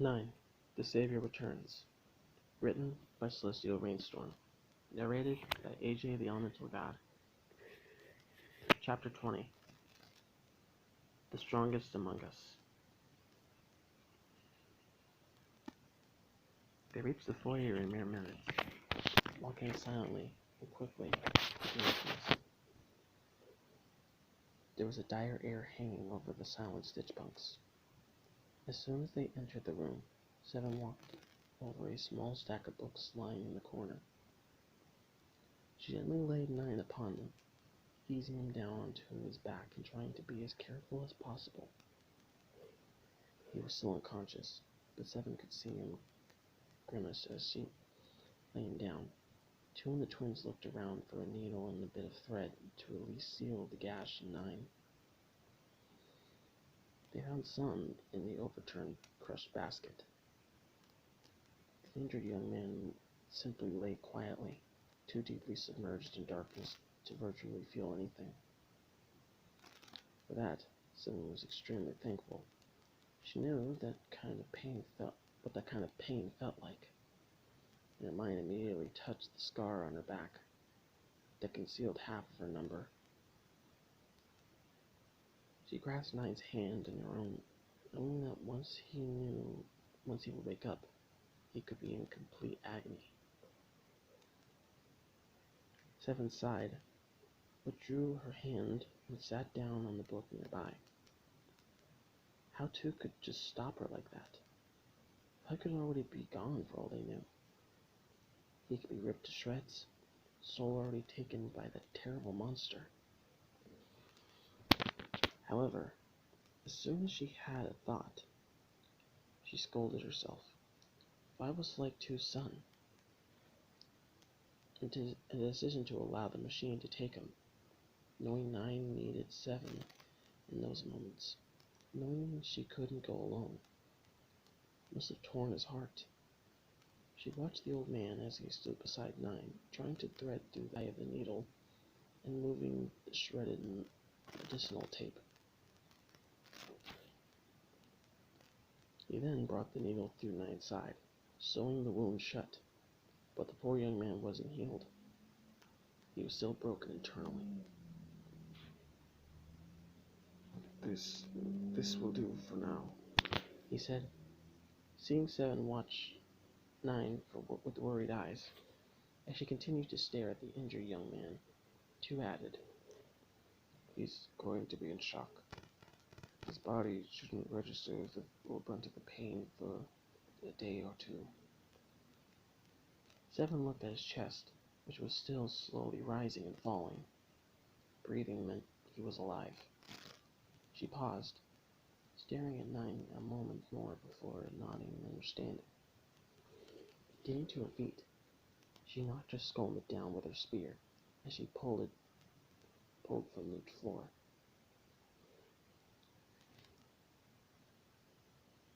9. The Savior Returns. Written by Celestial Rainstorm. Narrated by AJ the Elementalgod. Chapter 20. The Strongest Among Us. They reached the foyer in mere minutes, walking silently and quickly. There was a dire air hanging over the silent stitch bunks. As soon as they entered the room, Seven walked over a small stack of books lying in the corner. She gently laid 9 upon them, easing him down onto his back and trying to be as careful as possible. He was still unconscious, but Seven could see him grimace as she lay him down. 2 of the twins looked around for a needle and a bit of thread to at least seal the gash in 9. They found some in the overturned, crushed basket. The injured young man simply lay quietly, too deeply submerged in darkness to virtually feel anything. For that, Seven was extremely thankful. She knew what that kind of pain felt like, and her mind immediately touched the scar on her back that concealed half of her number. She grasped 9's hand in her own, knowing that once he would wake up, he could be in complete agony. Seven sighed, withdrew her hand, and sat down on the book nearby. How 2 could just stop her like that? How could already be gone for all they knew? He could be ripped to shreds, soul already taken by that terrible monster. However, as soon as she had a thought, she scolded herself. If I was like 2's son, and a decision to allow the machine to take him, knowing 9 needed 7 in those moments, knowing she couldn't go alone, must have torn his heart. She watched the old man as he stood beside 9, trying to thread through the eye of the needle and moving the shredded medicinal tape. He then brought the needle through 9's side, sewing the wound shut, but the poor young man wasn't healed. He was still broken internally. This will do for now, he said, seeing 7 watch 9 with worried eyes. As she continued to stare at the injured young man, 2 added, he's going to be in shock. His body shouldn't register the full brunt of the pain for a day or 2. 7 looked at his chest, which was still slowly rising and falling. Breathing meant he was alive. She paused, staring at 9 a moment more before nodding in understanding. Getting to her feet, she knocked her skull down with her spear as she pulled from the floor.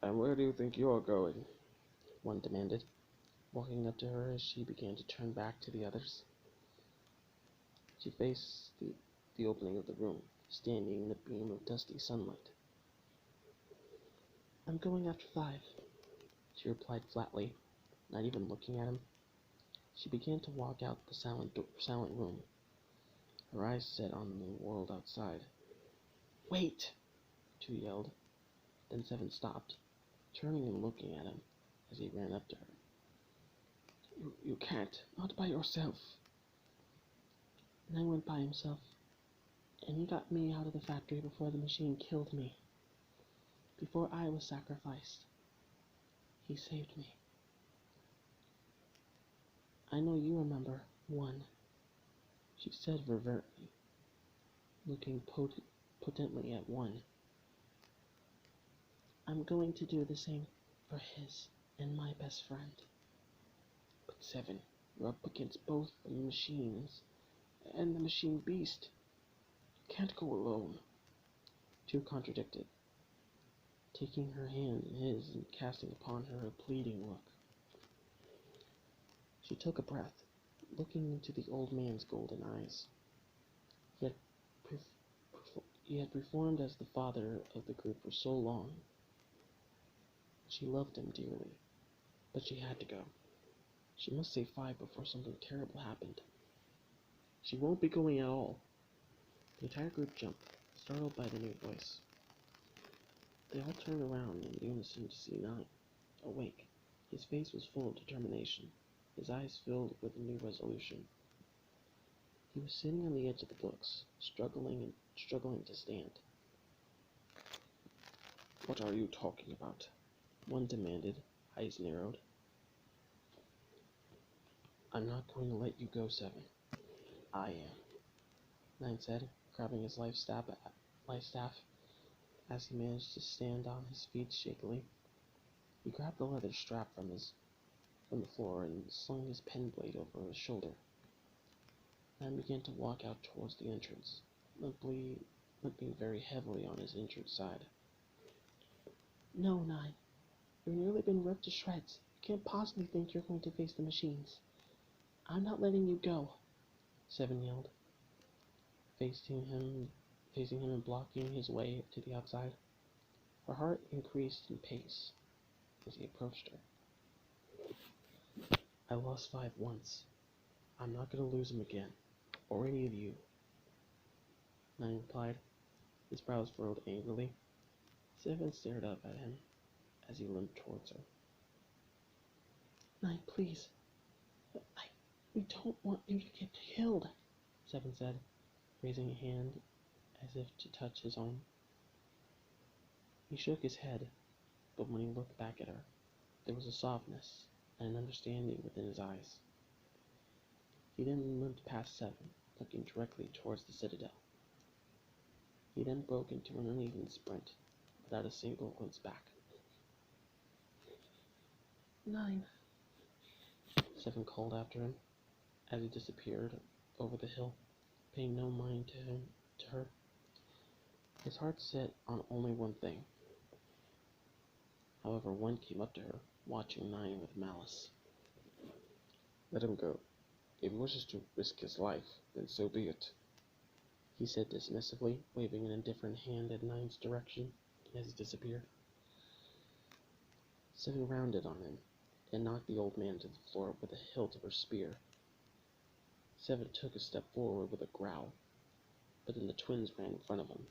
And where do you think you're going? 1 demanded, walking up to her as she began to turn back to the others. She faced the opening of the room, standing in a beam of dusty sunlight. I'm going after 5, she replied flatly, not even looking at him. She began to walk out the silent room, her eyes set on the world outside. Wait! 2 yelled. Then 7 stopped, turning and looking at him as he ran up to her. You can't, not by yourself. 9 went by himself, and he got me out of the factory before the machine killed me. Before I was sacrificed, he saved me. I know you remember 1, she said reverently, looking potently at 1. I'm going to do the same for his and my best friend. But 7, you're up against both the machines and the machine beast. You can't go alone. 2 contradicted, taking her hand in his and casting upon her a pleading look. She took a breath, looking into the old man's golden eyes. He had performed as the father of the group for so long. She loved him dearly, but she had to go. She must save 5 before something terrible happened. She won't be going at all. The entire group jumped, startled by the new voice. They all turned around in unison to see 9, awake. His face was full of determination, his eyes filled with a new resolution. He was sitting on the edge of the books, struggling to stand. "What are you talking about?" one demanded, eyes narrowed. "I'm not going to let you go, 7. I am," 9 said, grabbing his life staff as he managed to stand on his feet shakily. He grabbed the leather strap from the floor and slung his pen blade over his shoulder. 9 began to walk out towards the entrance, limping very heavily on his injured side. "No, 9. You've nearly been ripped to shreds. You can't possibly think you're going to face the machines. I'm not letting you go," 7 yelled, facing him and blocking his way to the outside. Her heart increased in pace as he approached her. "I lost 5 once. I'm not going to lose him again, or any of you," 9 replied, his brows furrowed angrily. 7 stared up at him as he limped towards her. "9, please. We don't want you to get killed," 7 said, raising a hand as if to touch his own. He shook his head, but when he looked back at her, there was a softness and an understanding within his eyes. He then limped past 7, looking directly towards the citadel. He then broke into an uneven sprint, without a single glimpse back. 9, 7 called after him, as he disappeared over the hill, paying no mind to her. His heart set on only one thing. However, one came up to her, watching 9 with malice. "Let him go. If he wishes to risk his life, then so be it," he said dismissively, waving an indifferent hand in 9's direction as he disappeared. 7 rounded on him and knocked the old man to the floor with the hilt of her spear. 7 took a step forward with a growl, but then the twins ran in front of him,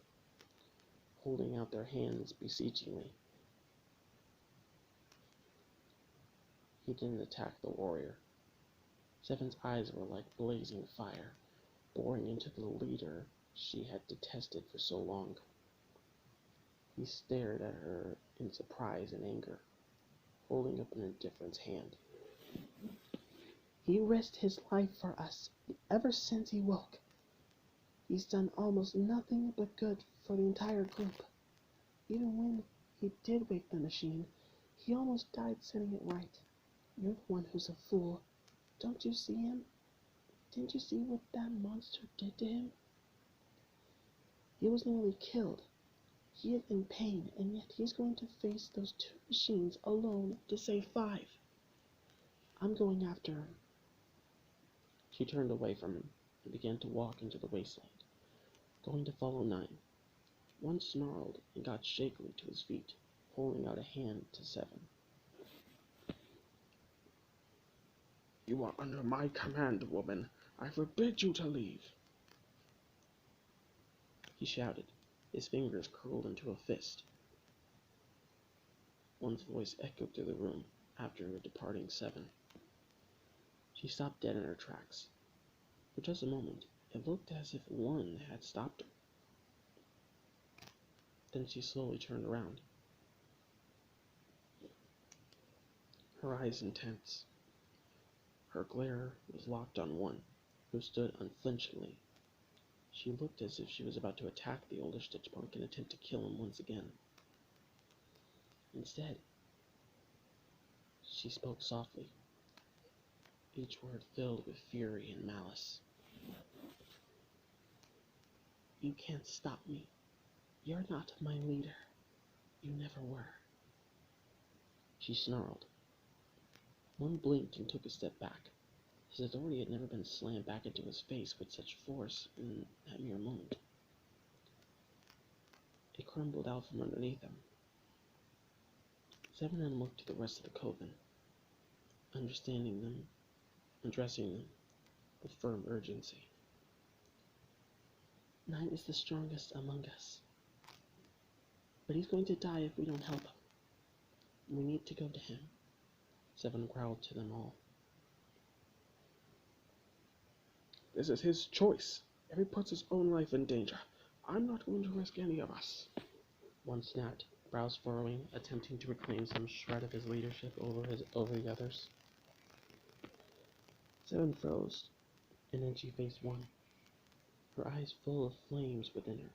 holding out their hands beseechingly. He didn't attack the warrior. 7's eyes were like blazing fire, boring into the leader she had detested for so long. He stared at her in surprise and anger, holding up an indifferent hand. "He risked his life for us ever since he woke. He's done almost nothing but good for the entire group. Even when he did wake the machine, he almost died setting it right. You're the one who's a fool. Don't you see him? Didn't you see what that monster did to him? He was nearly killed. He is in pain, and yet he's going to face those 2 machines alone to save 5. I'm going after him." She turned away from him and began to walk into the wasteland, going to follow 9. One snarled and got shakily to his feet, holding out a hand to 7. "You are under my command, woman. I forbid you to leave," he shouted, his fingers curled into a fist. One's voice echoed through the room after departing 7. She stopped dead in her tracks. For just a moment, it looked as if one had stopped her. Then she slowly turned around, her eyes intense. Her glare was locked on one, who stood unflinchingly. She looked as if she was about to attack the older Stitchpunk and attempt to kill him once again. Instead, she spoke softly, each word filled with fury and malice. "You can't stop me. You're not my leader. You never were," she snarled. One blinked and took a step back. His authority had never been slammed back into his face with such force in that mere moment. It crumbled out from underneath him. Seven then looked to the rest of the coven, understanding them, addressing them with firm urgency. 9 is the strongest among us, but he's going to die if we don't help him. We need to go to him. 7 growled to them all. This is his choice. If he puts his own life in danger, I'm not going to risk any of us. 1 snapped, brows furrowing, attempting to reclaim some shred of his leadership over the others. 7 froze, and then she faced 1, her eyes full of flames within her.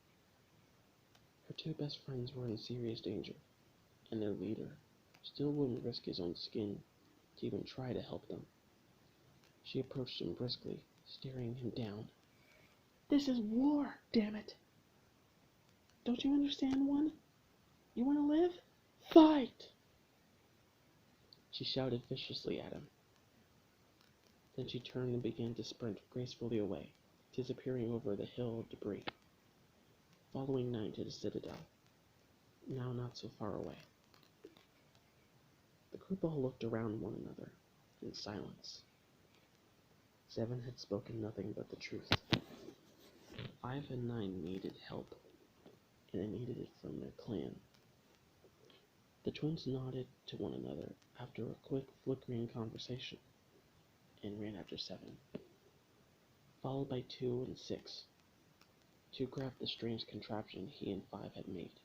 Her 2 best friends were in serious danger, and their leader still wouldn't risk his own skin to even try to help them. She approached him briskly, staring him down. This is war, damn it! Don't you understand, 1? You want to live? Fight! She shouted viciously at him. Then she turned and began to sprint gracefully away, disappearing over the hill of debris, following 9 to the citadel, now not so far away. The group all looked around one another in silence. 7 had spoken nothing but the truth. 5 and 9 needed help, and they needed it from their clan. The twins nodded to one another after a quick, flickering conversation, and ran after 7, followed by 2 and 6. 2 grabbed the strange contraption he and 5 had made.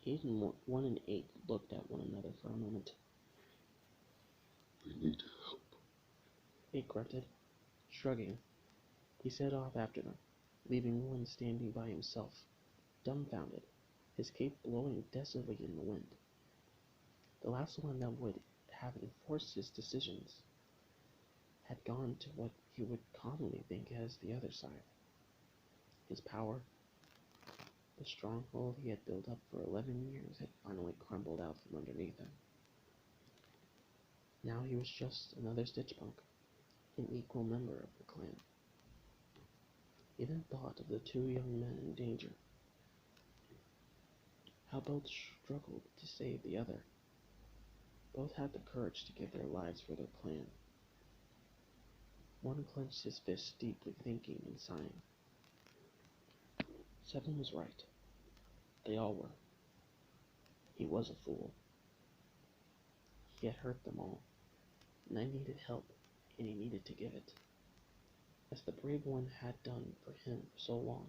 1 and 8 looked at one another for a moment. We need help. 8 grunted. Shrugging, he set off after them, leaving 1 standing by himself, dumbfounded, his cape blowing desolately in the wind. The last one that would have enforced his decisions had gone to what he would commonly think as the other side. His power, the stronghold he had built up for 11 years, had finally crumbled out from underneath him. Now he was just another Stitchpunk, an equal member of the clan. He then thought of the 2 young men in danger, how both struggled to save the other. Both had the courage to give their lives for their clan. 1 clenched his fists deeply, thinking and sighing. 7 was right. They all were. He was a fool. He had hurt them all, and I needed help, and he needed to give it, as the brave one had done for him for so long.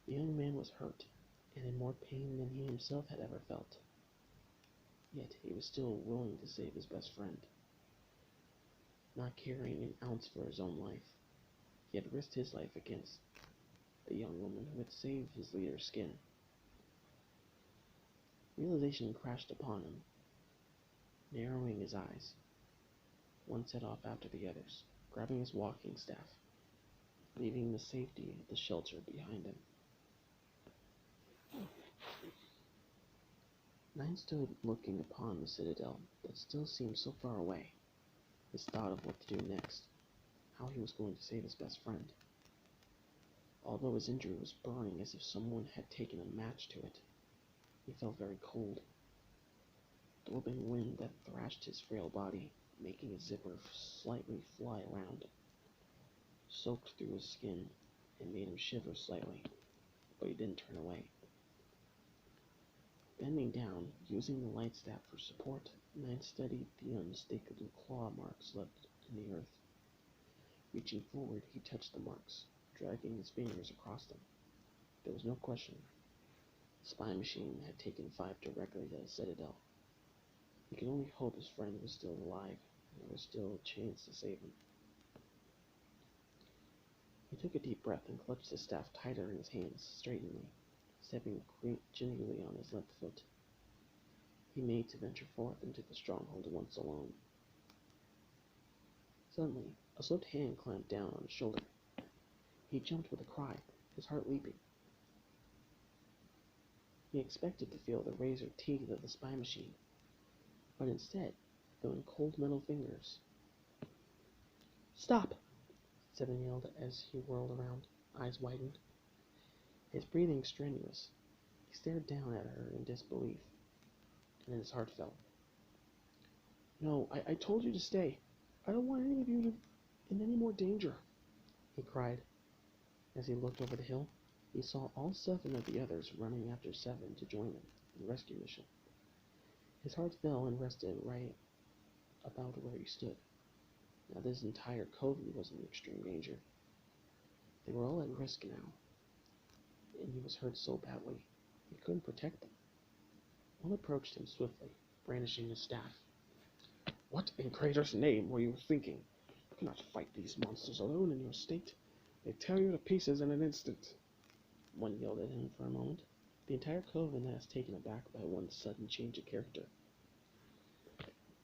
The young man was hurt, and in more pain than he himself had ever felt. Yet he was still willing to save his best friend. Not caring an ounce for his own life, he had risked his life against the young woman who had saved his leader's skin. Realization crashed upon him, narrowing his eyes. 1 set off after the others, grabbing his walking staff, leaving the safety of the shelter behind him. 9 stood looking upon the citadel that still seemed so far away, his thought of what to do next, how he was going to save his best friend. Although his injury was burning as if someone had taken a match to it, he felt very cold. The whipping wind that thrashed his frail body, making his zipper slightly fly around, soaked through his skin and made him shiver slightly, but he didn't turn away. Bending down, using the light staff for support, 9 studied the unmistakable claw marks left in the earth. Reaching forward, he touched the marks, dragging his fingers across them. There was no question. The spy machine had taken 5 directly to the citadel. He could only hope his friend was still alive, and there was still a chance to save him. He took a deep breath and clutched the staff tighter in his hands, straightly, stepping gingerly on his left foot. He made to venture forth into the stronghold once alone. Suddenly, a swift hand clamped down on his shoulder. He jumped with a cry, his heart leaping. He expected to feel the razor teeth of the spy machine, but instead, feeling cold metal fingers. "Stop!" 7 yelled as he whirled around, eyes widened. His breathing strenuous. He He stared down at her in disbelief, and his heart fell. No, I told you to stay. I don't want any of you in any more danger, he cried. As he looked over the hill, he saw all 7 of the others running after 7 to join him in the rescue mission. His heart fell and rested right about where he stood. Now this entire coven was in extreme danger. They were all at risk now, and he was hurt so badly he couldn't protect them. One approached him swiftly, brandishing his staff. What in Kratos' name were you thinking? You cannot fight these monsters alone in your state. They tear you to pieces in an instant. One yelled at him for a moment. The entire coven was taken aback by one sudden change of character.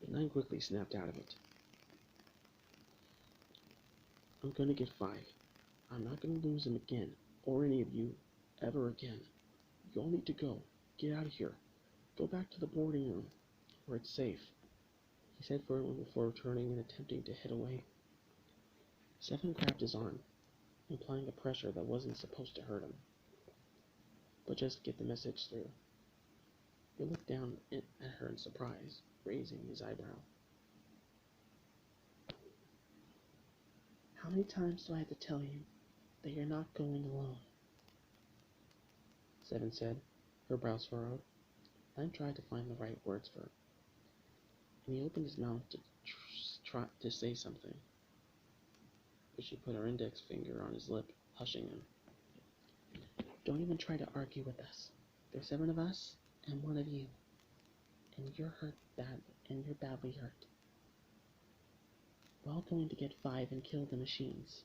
The 9 quickly snapped out of it. I'm going to get 5. I'm not going to lose him again, or any of you, ever again. You all need to go. Get out of here. Go back to the boarding room, where it's safe, he said firmly before turning and attempting to head away. 7 grabbed his arm, implying a pressure that wasn't supposed to hurt him, but just to get the message through. He looked down at her in surprise, raising his eyebrow. How many times do I have to tell you that you're not going alone? 7 said, her brows furrowed. 9 tried to find the right words for it, and he opened his mouth to try to say something, but she put her index finger on his lip, hushing him. Don't even try to argue with us. There's 7 of us and 1 of you, and you're badly hurt. We're all going to get 5 and kill the machines.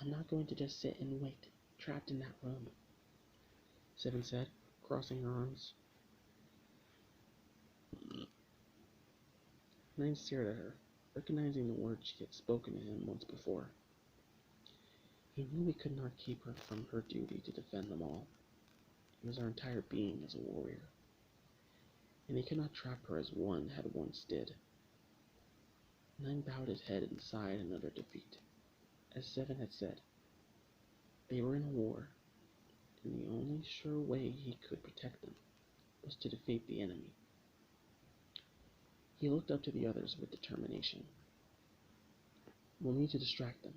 I'm not going to just sit and wait, trapped in that room, 7 said, crossing her arms. 9 stared at her, recognizing the words she had spoken to him once before. He knew he could not keep her from her duty to defend them all. It was her entire being as a warrior, and he could not trap her as one had once did. 9 bowed his head and sighed another defeat. As 7 had said, they were in a war, and the only sure way he could protect them was to defeat the enemy. He looked up to the others with determination. We'll need to distract them,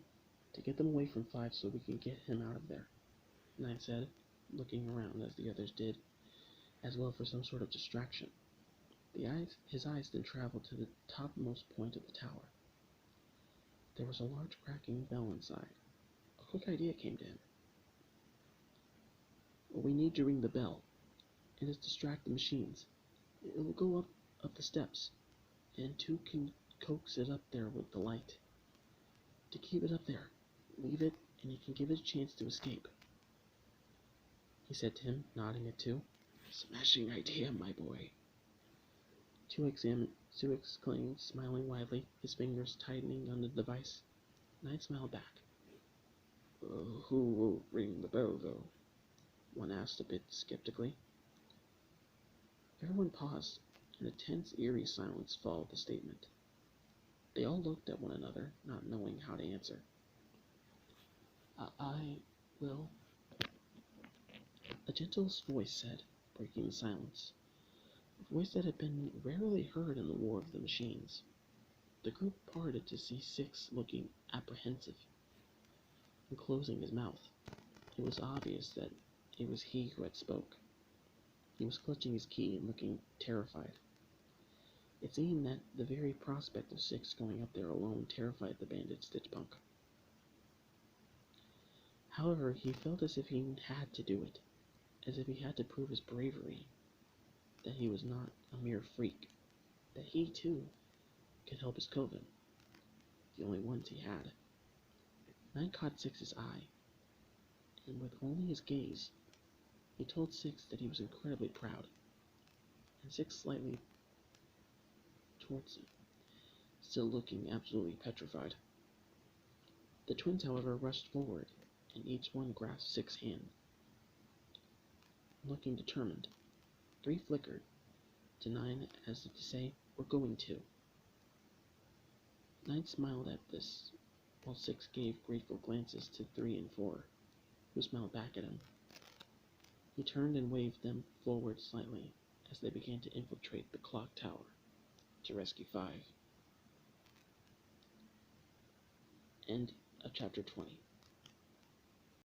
to get them away from 5 so we can get him out of there, 9 said, looking around as the others did, as well for some sort of distraction. His eyes then traveled to the topmost point of the tower. There was a large cracking bell inside. A quick idea came to him. Well, we need to ring the bell, and just distract the machines. It will go up the steps, and 2 can coax it up there with the light. To keep it up there, leave it, and you can give it a chance to escape, he said to him, nodding at 2. Smashing idea, my boy. 2 exclaimed, smiling widely, his fingers tightening on the device. 9 smiled back. Who will ring the bell, though? 1 asked a bit skeptically. Everyone paused, and a tense, eerie silence followed the statement. They all looked at one another, not knowing how to answer. I will, a gentle voice said, breaking the silence. A voice that had been rarely heard in the War of the Machines. The group parted to see 6 looking apprehensive and closing his mouth. It was obvious that it was he who had spoke. He was clutching his key and looking terrified. It seemed that the very prospect of 6 going up there alone terrified the bandit Stitchpunk. However, he felt as if he had to do it, as if he had to prove his bravery, that he was not a mere freak, that he, too, could help his coven, the only ones he had. 9 caught 6's eye, and with only his gaze, he told 6 that he was incredibly proud, and 6 slightly towards him, still looking absolutely petrified. The twins, however, rushed forward, and each one grasped 6's hand, looking determined. 3 flickered to 9 as if to say, we're going to. 9 smiled at this, while 6 gave grateful glances to 3 and 4, who smiled back at him. He turned and waved them forward slightly as they began to infiltrate the clock tower to rescue 5. End of chapter 20.